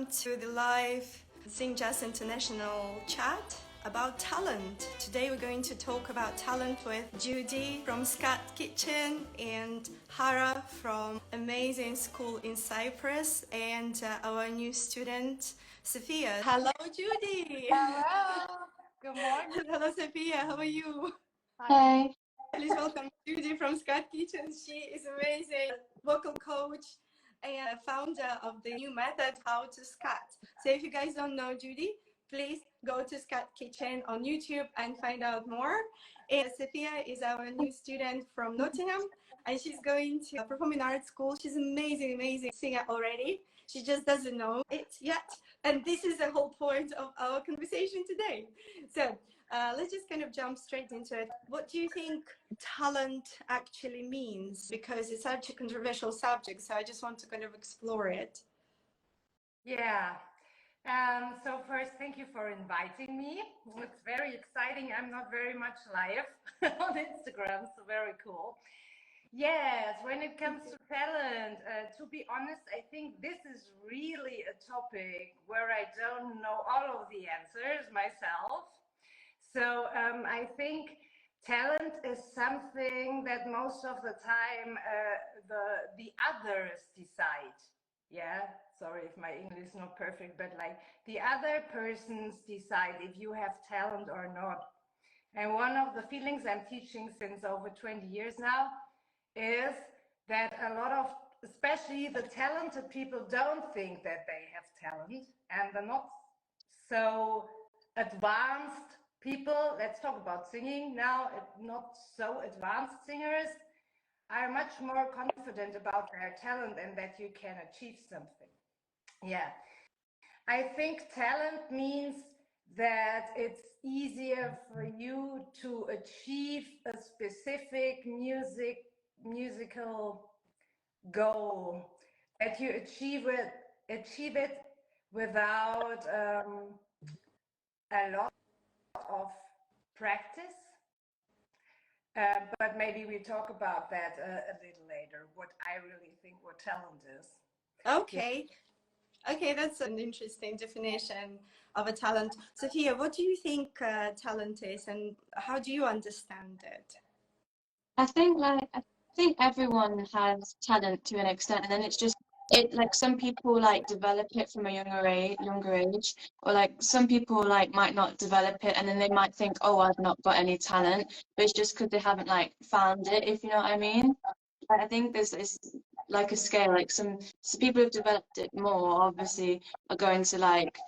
welcome to the live Sing Jazz International chat about talent. Today we're going to talk about talent with Judith from Scat Kitchen and Chara from amazing school in Cyprus and our new student Sofia. Hello Judy! Hello! Good morning! Hello Sofia, how are you? Hi. Please welcome Judy from Scat Kitchen. She is amazing vocal coach and founder of the new method how to scat. So if you guys don't know Judy, please go to Scat Kitchen on YouTube and find out more. And Sofia is our new student from Nottingham, and she's going to perform in art school. She's amazing, amazing singer already. She just doesn't know it yet. And this is the whole point of our conversation today. So let's just kind of jump straight into it. What do you think talent actually means? Because it's such a controversial subject, so I just want to kind of explore it. Yeah. So first, thank you for inviting me. It's very exciting. I'm not very much live on Instagram, so very cool. Yes, when it comes to talent, to be honest, I think this is really a topic where I don't know all of the answers myself. So I think talent is something that most of the time the others decide. Yeah, sorry if my English is not perfect, but like the other persons decide if you have talent or not. And one of the feelings I'm teaching since over 20 years now is that a lot of, especially the talented people, don't think that they have talent, and the not so advanced people, let's talk about singing now, not so advanced singers, are much more confident about their talent and that you can achieve something. Yeah, I think talent means that it's easier for you to achieve a specific musical goal, that you achieve it without a lot of practice. But maybe we talk about that a little later, what I really think what talent is. Okay. Yeah. Okay, that's an interesting definition of a talent. Sofia, what do you think talent is and how do you understand it? I think everyone has talent to an extent, and then it's just like some people like develop it from a younger age, or like some people like might not develop it, and then they might think, oh, I've not got any talent, but it's just because they haven't like found it, if you know what I mean. I think this is like a scale. Like some people who've developed it more obviously are going to like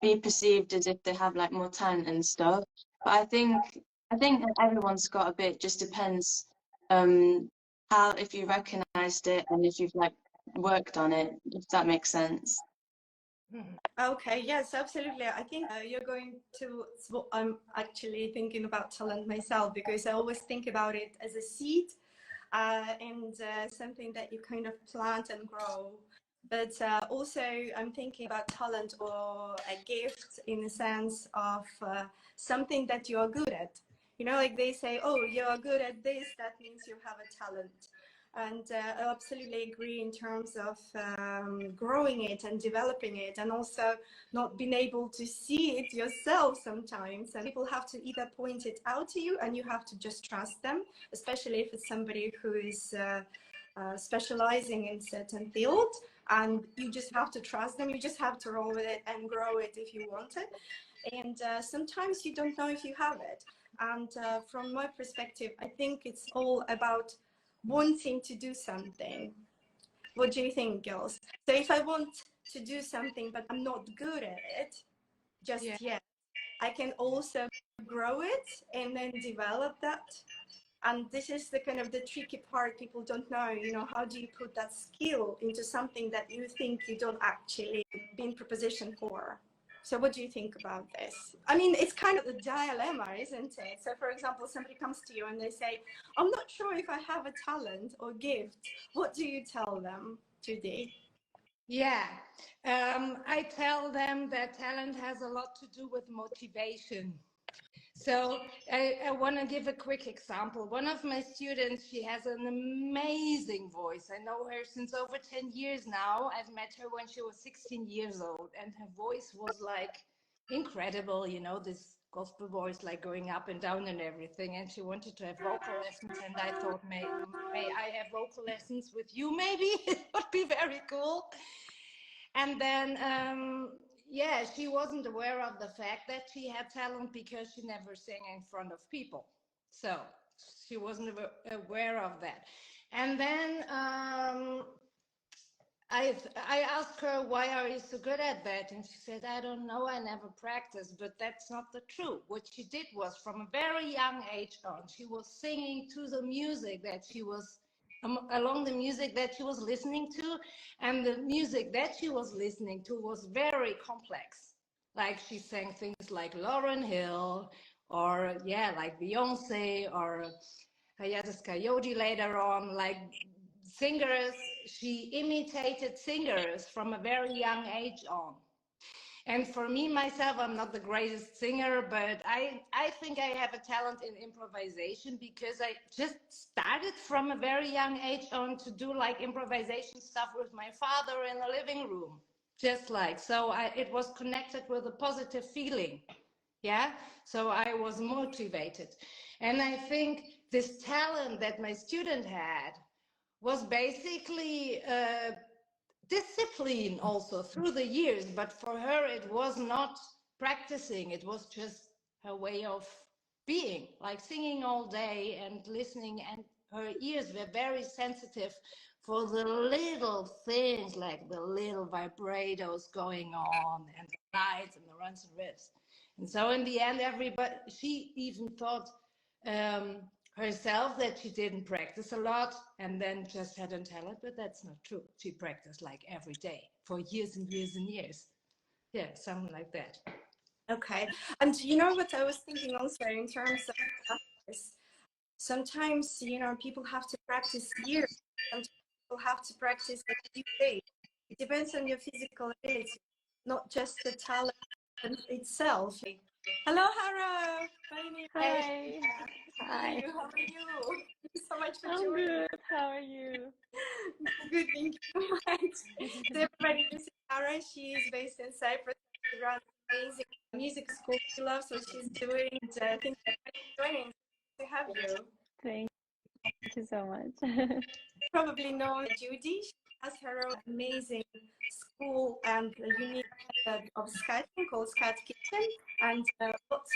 be perceived as if they have like more talent and stuff. But I think that everyone's got a bit. Just depends how, if you recognized it and if you've like worked on it, if that makes sense. Okay, yes, absolutely. I think you're going to, I'm actually thinking about talent myself because I always think about it as a seed and something that you kind of plant and grow. But also I'm thinking about talent or a gift in the sense of something that you are good at. You know, like they say, oh, you are good at this, that means you have a talent. And I absolutely agree in terms of growing it and developing it, and also not being able to see it yourself sometimes. And people have to either point it out to you and you have to just trust them, especially if it's somebody who is specializing in certain field, and you just have to trust them. You just have to roll with it and grow it if you want it. And sometimes you don't know if you have it. And from my perspective, I think it's all about wanting to do something. What do you think, girls? So if I want to do something but I'm not good at it just yet, I can also grow it and then develop that. And this is the kind of the tricky part. People don't know, you know, how do you put that skill into something that you think you don't actually be in proposition for? So what do you think about this? I mean, it's kind of a dilemma, isn't it? So for example, somebody comes to you and they say, I'm not sure if I have a talent or gift. What do you tell them, Judy? Yeah, I tell them that talent has a lot to do with motivation. So I want to give a quick example. One of my students, she has an amazing voice. I know her since over 10 years now. I've met her when she was 16 years old, and her voice was like incredible, you know, this gospel voice, like going up and down and everything. And she wanted to have vocal lessons, and I thought, may I have vocal lessons with you, maybe? It would be very cool. And then, yeah, she wasn't aware of the fact that she had talent because she never sang in front of people. So she wasn't aware of that. And then I asked her, why are you so good at that? And she said, I don't know, I never practiced, but that's not the truth. What she did was, from a very young age on, she was singing to the music that she was, along the music that she was listening to. And the music that she was listening to was very complex. Like she sang things like Lauryn Hill, or yeah, like Beyonce, or Hiatus Coyote later on, like singers. She imitated singers from a very young age on. And for me, myself, I'm not the greatest singer, but I think I have a talent in improvisation, because I just started from a very young age on to do like improvisation stuff with my father in the living room. Just like, so it was connected with a positive feeling. Yeah. So I was motivated. And I think this talent that my student had was basically discipline also through the years, but for her it was not practicing, it was just her way of being, like singing all day and listening, and her ears were very sensitive for the little things, like the little vibratos going on, and the lights and the runs and riffs. And so in the end, everybody, she even thought herself that she didn't practice a lot and then just had a talent, but that's not true. She practiced like every day for years and years and years. Yeah, something like that. Okay. And you know what I was thinking also in terms of practice? Sometimes, you know, people have to practice years. Sometimes people have to practice a few days. It depends on your physical ability, not just the talent itself. Hello, Hara. Hi. Hi. How are you? Thank you so much for I'm joining. good. How are you? Good, thank you so much. So everybody, this is Chara. She is based in Cyprus. She runs amazing music school. She loves what she's doing. And thank you for joining. To have you. Thank you so much. You probably know Judith. She has her own amazing school and a unique method of sketching called Scat Kitchen, and lots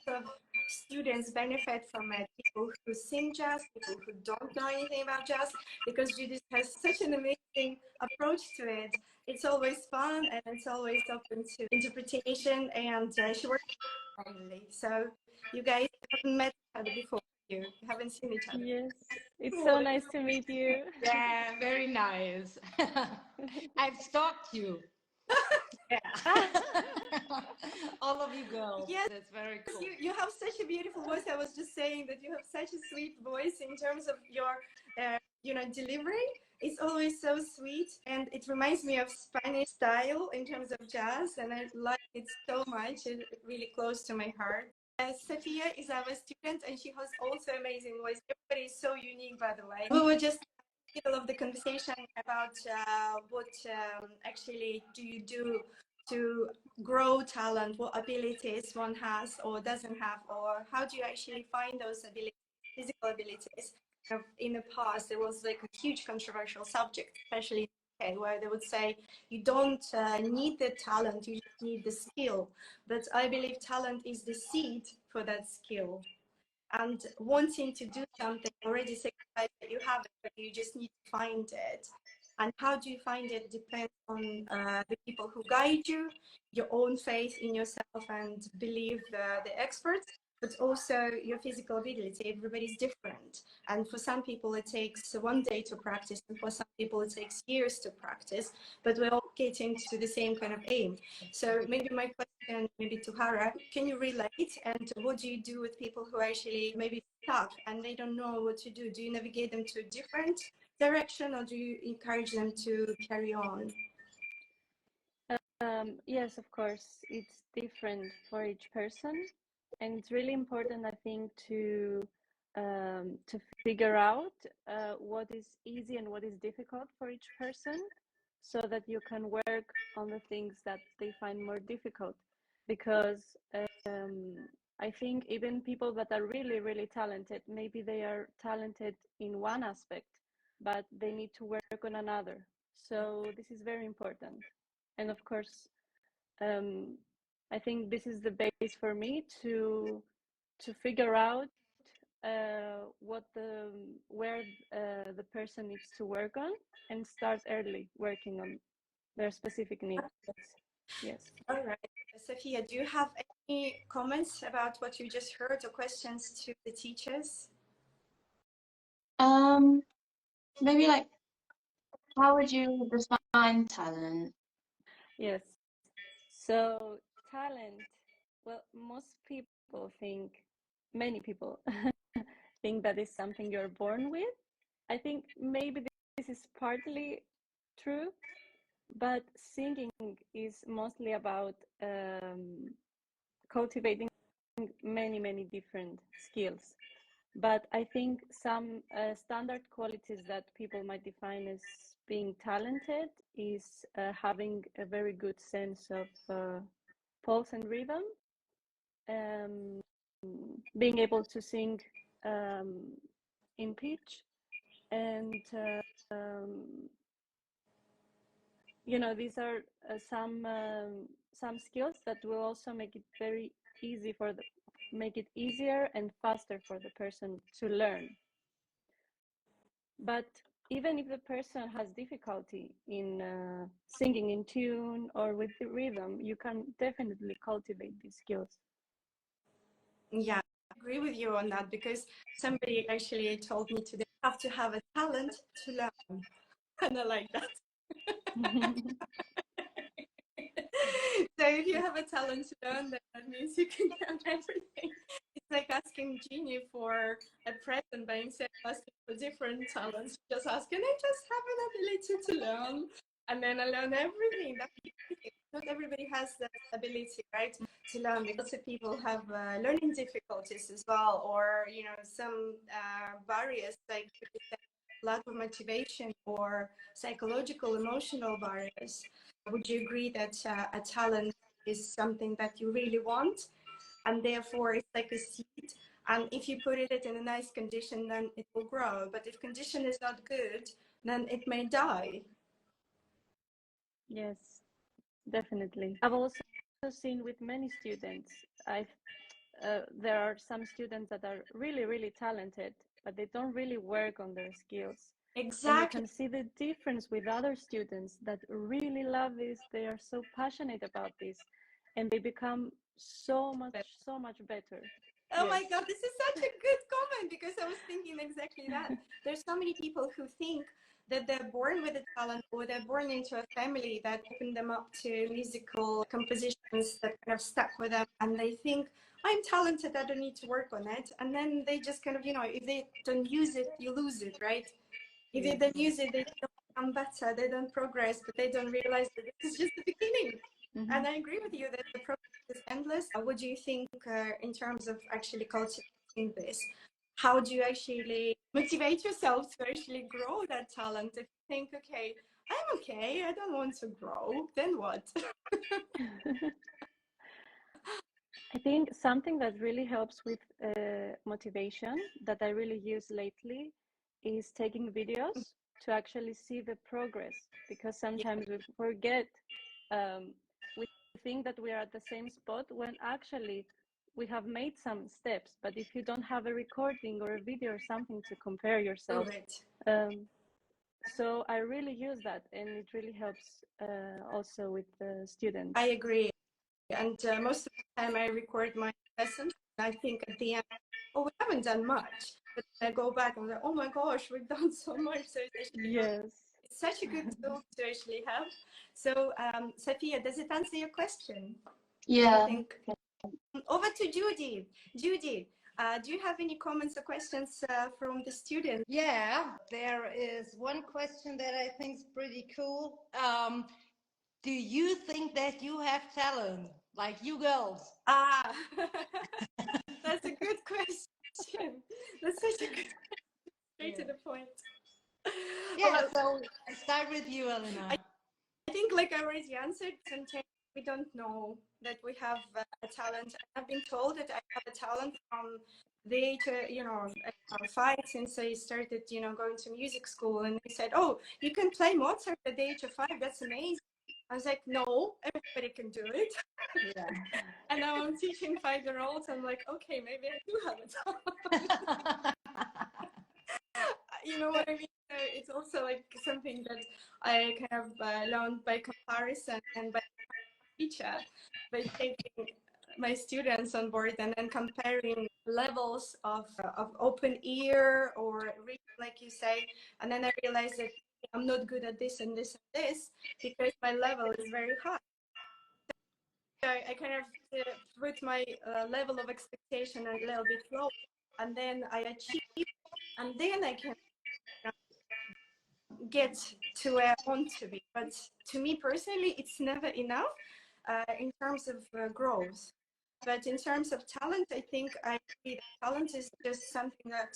of students benefit from it. People who sing jazz, people who don't know anything about jazz, because Judith has such an amazing approach to it. It's always fun and it's always open to interpretation, and she works finally. So you guys haven't met each other before. You haven't seen each other. Yes, it's so nice to meet you. Yeah, very nice. I've stalked you. Yeah. All of you girls. Yes, that's very cool. You have such a beautiful voice. I was just saying that you have such a sweet voice in terms of your, delivery. It's always so sweet, and it reminds me of Spanish style in terms of jazz, and I like it so much. It's really close to my heart. Sofia is our student, and she has also amazing voice. Everybody is so unique, by the way. We were just in the middle of the conversation about what actually do you do to grow talent, what abilities one has or doesn't have, or how do you actually find those abilities, physical abilities. In the past, there was like a huge controversial subject, especially in the UK, where they would say you don't need the talent, you just need the skill. But I believe talent is the seed for that skill. And wanting to do something already signifies that you have it, but you just need to find it. And how do you find it depends on the people who guide you, your own faith in yourself, and believe the experts, but also your physical ability. Everybody's different. And for some people, it takes one day to practice, and for some people, it takes years to practice, but we're all getting to the same kind of aim. So maybe my question, maybe to Hara, can you relate? And what do you do with people who actually maybe stuck and they don't know what to do? Do you navigate them to a different direction, or do you encourage them to carry on? Yes, of course, it's different for each person. And it's really important, I think, to figure out what is easy and what is difficult for each person, so that you can work on the things that they find more difficult. Because I think even people that are really, really talented, maybe they are talented in one aspect, but they need to work on another. So this is very important. And of course, I think this is the base for me to figure out where the person needs to work on, and start early working on their specific needs. Yes. All right. Sofia, do you have any comments about what you just heard or questions to the teachers? Maybe like, how would you define talent? Yes. So talent, well, most people think, many people think that is something you're born with. I think maybe this is partly true, but singing is mostly about cultivating many different skills. But I think some standard qualities that people might define as being talented is having a very good sense of pulse and rhythm, being able to sing in pitch, and these are some skills that will also make it easier and faster for the person to learn. But even if the person has difficulty in singing in tune or with the rhythm, you can definitely cultivate these skills. Yeah, I agree with you on that, because somebody actually told me today, you have to have a talent to learn. And I like that. So if you have a talent to learn, then that means you can learn everything. It's like asking Genie for a present, but instead of asking for different talents, just ask, can I just have an ability to learn? And then I learn everything. Not everybody has that ability, right, to learn, because people have learning difficulties as well, or some barriers, like lack of motivation or psychological, emotional barriers. Would you agree that a talent is something that you really want, and therefore it's like a seed, and if you put it in a nice condition, then it will grow, but if condition is not good, then it may die? Yes, definitely. I've also seen with many students, there are some students that are really, really talented, but they don't really work on their skills. Exactly. And you can see the difference with other students that really love this. They are so passionate about this, and they become so much better. Oh my God, this is such a good comment, because I was thinking exactly that. There's so many people who think that they're born with a talent, or they're born into a family that opened them up to musical compositions that kind of stuck with them, and they think, I'm talented, I don't need to work on it. And then they just kind of, if they don't use it, you lose it, right? If they don't use it, they don't become better, they don't progress, but they don't realize that this is just the beginning. Mm-hmm. And I agree with you that the process is endless. What do you think in terms of actually cultivating this? How do you actually motivate yourself to actually grow that talent? If you think, okay, I'm okay, I don't want to grow, then what? I think something that really helps with motivation that I really use lately is taking videos to actually see the progress, because sometimes we forget, we think that we are at the same spot when actually we have made some steps. But if you don't have a recording or a video or something to compare yourself, so I really use that, and it really helps also with the students. I agree. And most of the time I record my lessons, and I think at the end, oh, we haven't done much. But I go back and I'm like, oh my gosh, we've done so much. So it's actually it's such a good tool to actually have. So, Sofia, does it answer your question? Yeah. Over to Judy. Judy, do you have any comments or questions from the students? Yeah, there is one question that I think is pretty cool. Do you think that you have talent? like you girls? Ah, that's a good question. That's such a good straight to the point. Yeah, Well, so I start with you, Elena. I think, like I already answered, sometimes we don't know that we have a talent. I've been told that I have a talent from the age, 5, since I started, going to music school. And they said, "Oh, you can play Mozart at the age of 5. That's amazing." I was like, "No, everybody can do it." Yeah. And now I'm teaching 5-year-olds. I'm like, okay, maybe I do have a talent. You know what I mean? It's also like something that I kind of learned by comparison and by teacher, by taking my students on board and then comparing levels of open ear or reading, like you say. And then I realized that I'm not good at this and this and this because my level is very high. So I kind of put my level of expectation a little bit low, and then I achieve, and then I can get to where I want to be. But to me personally, it's never enough in terms of growth. But in terms of talent, I think talent is just something that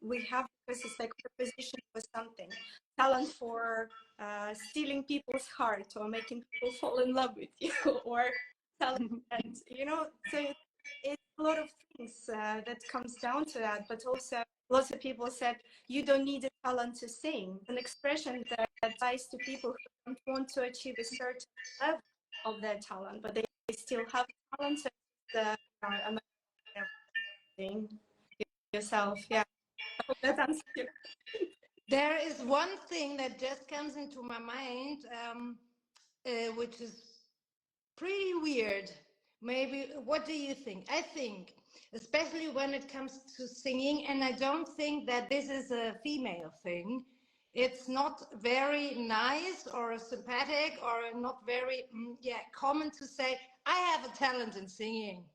we have because it's like preposition for something. Talent for stealing people's heart or making people fall in love with you, or talent, and so it's a lot of things that comes down to that. But also, lots of people said you don't need a talent to sing. An expression that applies to people who don't want to achieve a certain level of their talent, but they still have talent. So I'm thing yourself. Yeah, I hope that answers you. There is one thing that just comes into my mind, which is pretty weird. Maybe, what do you think? I think, especially when it comes to singing, and I don't think that this is a female thing. It's not very nice or sympathetic or not very common to say, I have a talent in singing.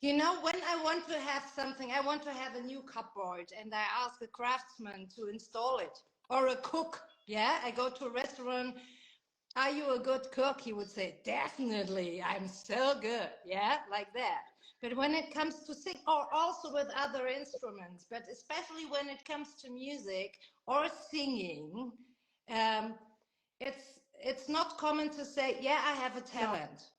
You know, when I want to have something, I want to have a new cupboard and I ask a craftsman to install it, or a cook. Yeah, I go to a restaurant. Are you a good cook? He would say, definitely, I'm so good. Yeah, like that. But when it comes to sing, or also with other instruments, but especially when it comes to music or singing, um, it's not common to say, yeah, I have a talent.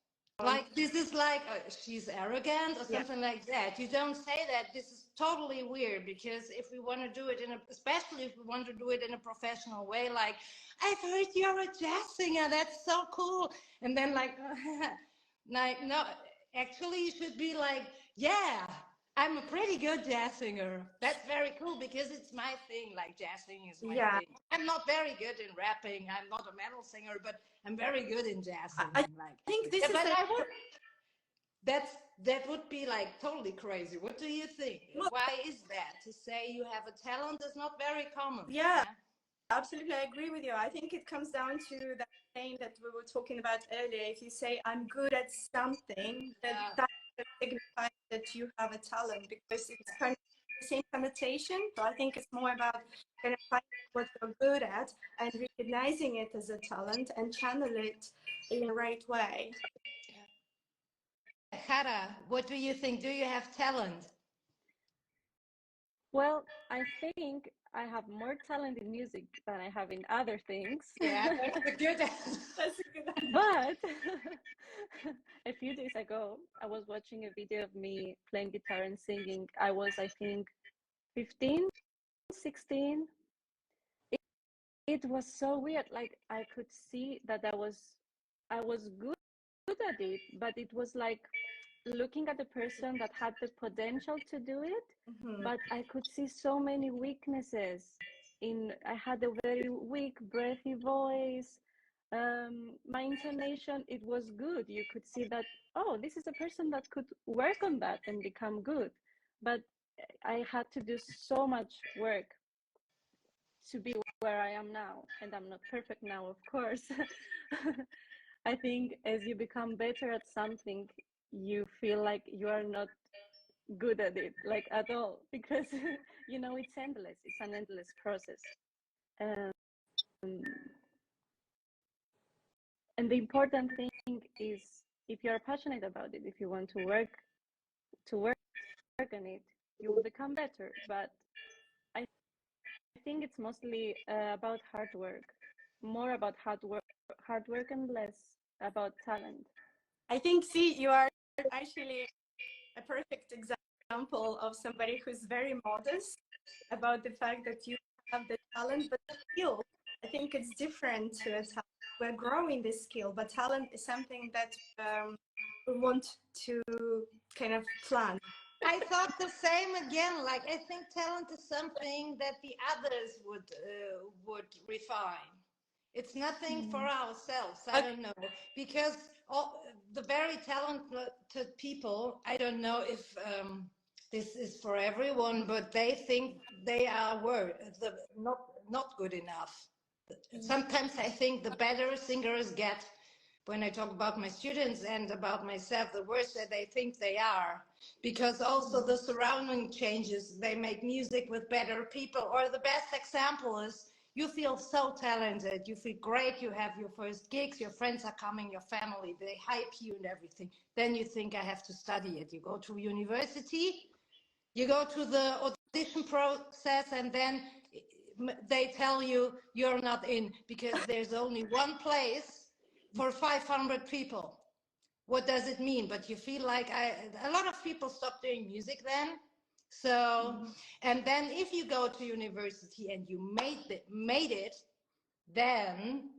Like, this is like, she's arrogant or something like that. You don't say that. This is totally weird, because if we want to do it especially if we want to do it in a professional way, like, I've heard you're a jazz singer, that's so cool. And then like, like, no, actually you should be like, yeah, I'm a pretty good jazz singer. That's very cool, because it's my thing. Like, jazz singing is my thing. I'm not very good in rapping. I'm not a metal singer, but I'm very good in jazz singing. I think this is that would be like totally crazy. What do you think? Why is that? To say you have a talent is not very common. Yeah, absolutely. I agree with you. I think it comes down to that thing that we were talking about earlier. If you say I'm good at something, that signifies that you have a talent, because it's kind of the same connotation. So I think it's more about kind of finding what you're good at and recognizing it as a talent and channel it in the right way. Chara, what do you think? Do you have talent? Well, I think I have more talent in music than I have in other things. Yeah, that's a good But a few days ago, I was watching a video of me playing guitar and singing. I was, I think, 15, 16. It was so weird. Like, I could see that I was good at it, but it was like looking at the person that had the potential to do it, but I could see so many weaknesses. I had a very weak, breathy voice. My intonation, it was good. You could see that, oh, this is a person that could work on that and become good. But I had to do so much work to be where I am now. And I'm not perfect now, of course. I think as you become better at something, you feel like you are not good at it, like at all, because it's endless. It's an endless process. And the important thing is if you're passionate about it, if you want to work on it, you will become better. But I think it's mostly about hard work, more about hard work and less about talent. I think, see, you are actually a perfect example of somebody who's very modest about the fact that you have the talent, but the skill, I think it's different to a talent. We're growing this skill, but talent is something that we want to kind of plan. I thought the same again. Like, I think talent is something that the others would refine. It's nothing for ourselves. I don't know, because the very talented people, I don't know if this is for everyone, but they think they are not good enough. Sometimes I think the better singers get, when I talk about my students and about myself, the worse that they think they are, because also the surrounding changes. They make music with better people, or the best example is you feel so talented, you feel great, you have your first gigs, your friends are coming, your family, they hype you and everything. Then you think, I have to study it. You go to university, you go to the audition process, and then they tell you you're not in because there's only one place for 500 people. What does it mean? But you feel like a lot of people stop doing music then. So, and then if you go to university and you made it, then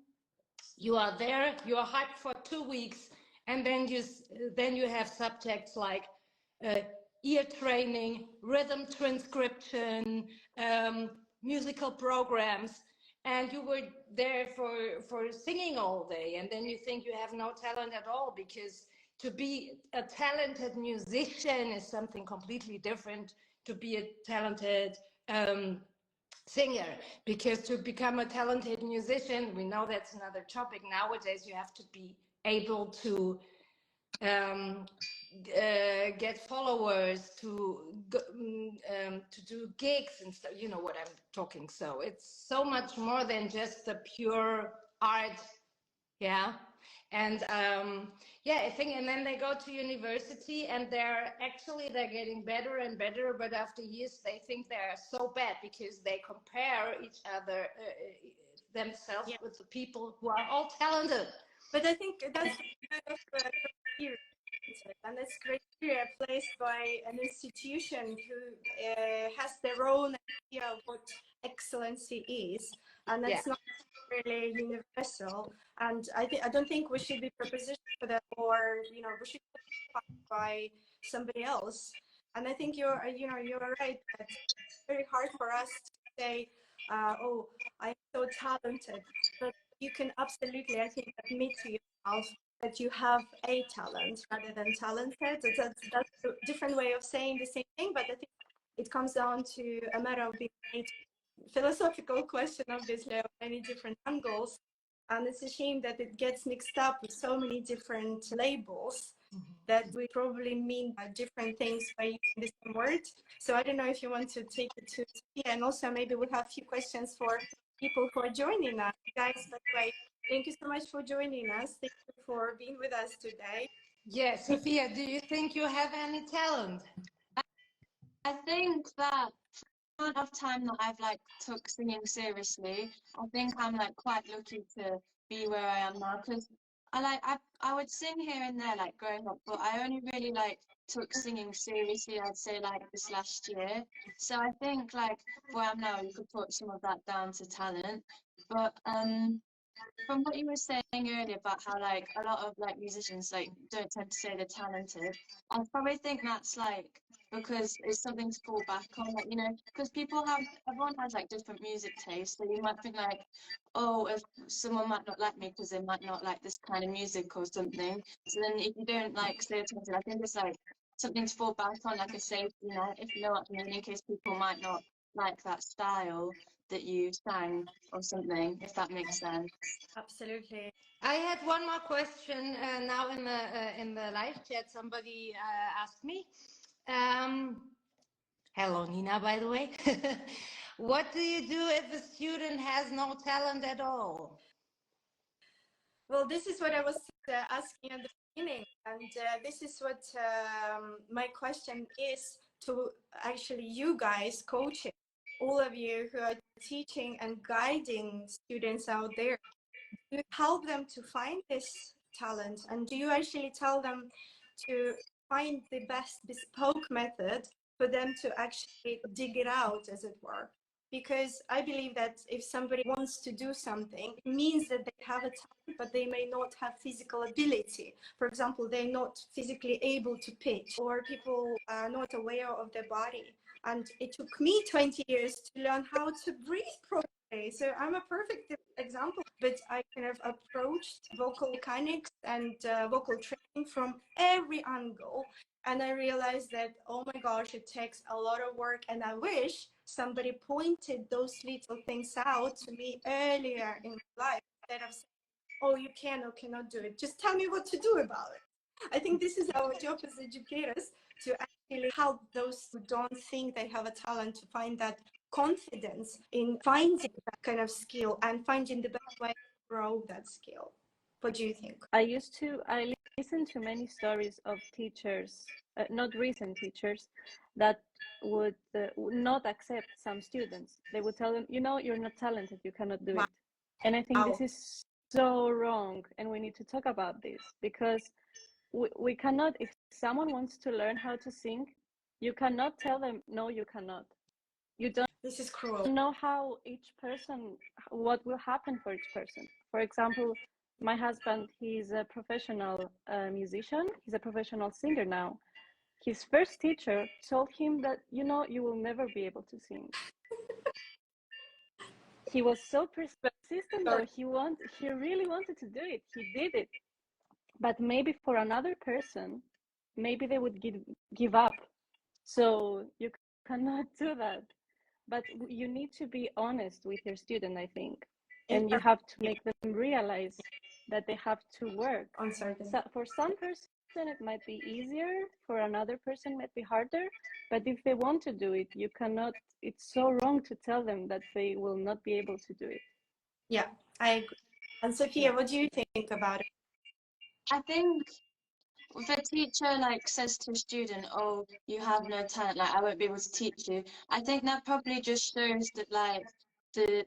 you are there, you are hyped for 2 weeks, and then you have subjects like ear training, rhythm transcription, musical programs, and you were there for singing all day, and then you think you have no talent at all, because to be a talented musician is something completely different to be a talented singer, because to become a talented musician, we know that's another topic. Nowadays you have to be able to get followers, to do gigs and stuff. You know what I'm talking. So it's so much more than just the pure art. Yeah. And yeah, I think, and then they go to university and they're getting better and better, but after years they think they're so bad because they compare each other themselves with the people who are all talented. But I think that's kind of criteria, and that's criteria placed by an institution who has their own idea of what excellency is, and that's not really universal. And I don't think we should be propositioned for that, or we should be by somebody else. And I think you're right that it's very hard for us to say, oh, I'm so talented. But you can absolutely, I think, admit to yourself that you have a talent rather than talented. That's a different way of saying the same thing, but I think it comes down to a matter of being a philosophical question, obviously, of many different angles. And it's a shame that it gets mixed up with so many different labels that we probably mean different things by using the same word. So I don't know if you want to take it to Sofia, and also maybe we'll have a few questions for people who are joining us. Guys, by the way, thank you so much for joining us. Thank you for being with us today. Yes, Sofia, do you think you have any talent? I think that for the amount of time that I've took singing seriously, I think I'm quite lucky to be where I am now, because I would sing here and there growing up, but I only really took singing seriously, I'd say this last year. So I think where I am now, you could put some of that down to talent. But from what you were saying earlier about how a lot of musicians don't tend to say they're talented, I probably think that's because it's something to fall back on, because everyone has different music tastes, so you might think oh, if someone might not like me because they might not like this kind of music or something. So then if you don't say it, I think it's something to fall back on, a safety net, if you know what I mean, in case people might not like that style that you sang or something, if that makes sense. Absolutely. I had one more question now in the live chat. Somebody asked me. Hello, Nina, by the way. What do you do if a student has no talent at all? Well, this is what I was asking at the beginning, and this is what my question is to actually you guys, coaching, all of you who are teaching and guiding students out there. Do you help them to find this talent, and do you actually tell them to find the best bespoke method for them to actually dig it out, as it were? Because I believe that if somebody wants to do something, it means that they have a talent, but they may not have physical ability. For example, they're not physically able to pitch, or people are not aware of their body. And it took me 20 years to learn how to breathe properly. So I'm a perfect example, but I kind of approached vocal mechanics and vocal training from every angle. And I realized that, oh my gosh, it takes a lot of work. And I wish somebody pointed those little things out to me earlier in my life instead of saying, oh, you can or cannot do it. Just tell me what to do about it. I think this is our job as educators, to actually help those who don't think they have a talent to find that confidence in finding that kind of skill and finding the best way to grow that skill. What do you think? I listened to many stories of teachers, not recent teachers, that would not accept some students. They would tell them, you're not talented, you cannot do it. And I think this is so wrong, and we need to talk about this, because we cannot, if someone wants to learn how to sing, you cannot tell them, no, you cannot. You don't. This is cruel. Know how each person, what will happen for each person. For example, my husband, he's a professional musician. He's a professional singer now. His first teacher told him that, you will never be able to sing. He was so persistent that he really wanted to do it. He did it. But maybe for another person, maybe they would give up. So you cannot do that. But you need to be honest with your student, I think. And you have to make them realize that they have to work. So for some person, it might be easier. For another person, it might be harder. But if they want to do it, you cannot. It's so wrong to tell them that they will not be able to do it. Yeah, I agree. And Sofia, what do you think about it? I think if a teacher like says to a student, oh, you have no talent, like I won't be able to teach you, I think that probably just shows that like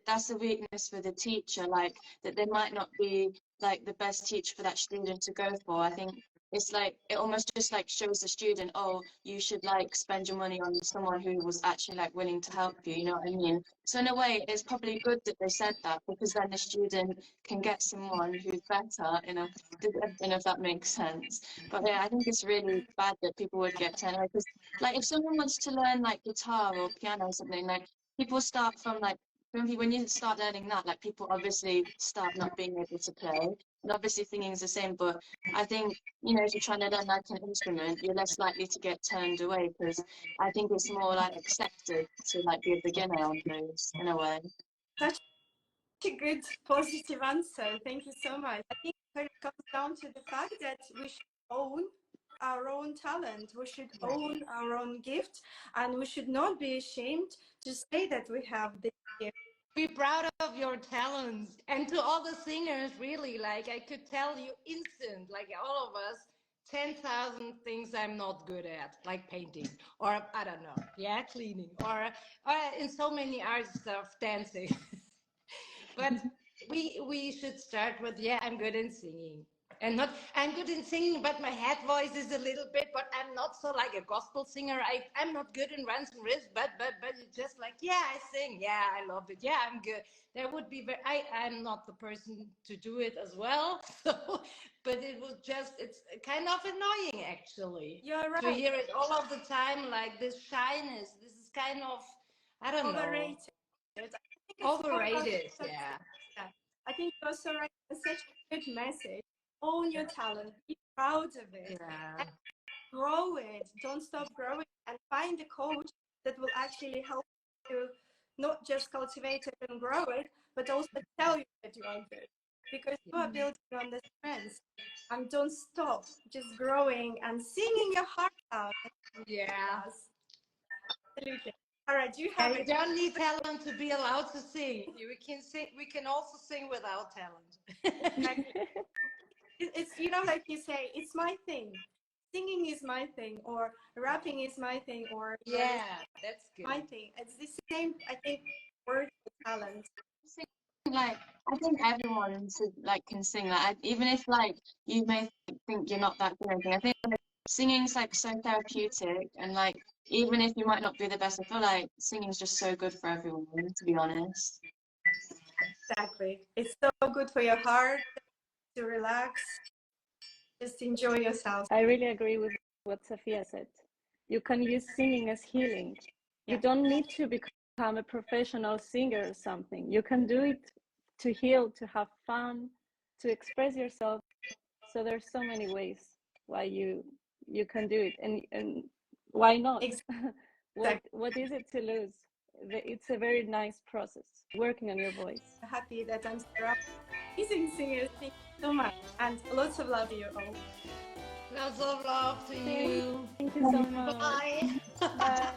that's a weakness for the teacher, like that they might not be like the best teacher for that student to go for. I think it's like it almost just like shows the student, oh, you should like spend your money on someone who was actually like willing to help you, you know what I mean? So in a way it's probably good that they said that, because then the student can get someone who's better, you know, if that makes sense. But yeah, I think it's really bad that people would get turned away, because like if someone wants to learn like guitar or piano or something, like people start from like when you start learning that, like people obviously start not being able to play, and obviously singing is the same. But I think, you know, if you're trying to learn like an instrument, you're less likely to get turned away, because I think it's more like accepted to like be a beginner on those in a way. Such a good positive answer. Thank you so much. I think it comes down to the fact that we should own our own talent, we should own our own gift, and we should not be ashamed to say that we have this gift. Be proud of your talents. And to all the singers, really, like I could tell you instant, like all of us, 10,000 things I'm not good at, like painting, or I don't know, yeah, cleaning, or in so many arts stuff, dancing. But we should start with, yeah, I'm good in singing. And not, I'm good in singing, but my head voice is a little bit, but I'm not so like a gospel singer. I'm not good in runs and risks, but it's just like, yeah, I sing. Yeah, I love it. Yeah, I'm good. There would be, I'm not the person to do it as well. So, but it was just, it's kind of annoying actually. You're right. To hear it all of the time, like this shyness, this is kind of, I don't Overrated. know. Overrated, yeah. I think you're also right. It's such a good message. Own your talent, be proud of it, and grow it. Don't stop growing, and find a coach that will actually help you not just cultivate it and grow it, but also tell you that you are good, because you are building on the strengths. And don't stop just growing and singing your heart out. Yeah. Absolutely. All right, do you have You don't need talent to be allowed to sing. We can sing. We can also sing without talent. It's, you know, like you say, it's my thing. Singing is my thing, or rapping is my thing, or Yeah, that's good. my thing. It's the same, I think, word for talent. Like, I think everyone should, like, can sing. Like, even if like you may think you're not that good or anything, I think like, singing's like so therapeutic, and like even if you might not be the best, I feel like singing's just so good for everyone, to be honest. Exactly. It's so good for your heart to relax, just enjoy yourself. I really agree with what Sofia said. You can use singing as healing. Yeah. You don't need to become a professional singer or something. You can do it to heal, to have fun, to express yourself. So there's so many ways why you can do it, and why not? Exactly. What is it to lose? It's a very nice process working on your voice. Happy that I'm surrounded by amazing singers. Thank you so much, and lots of love to you all. Lots of love to you. Thank you so much. Bye. Bye.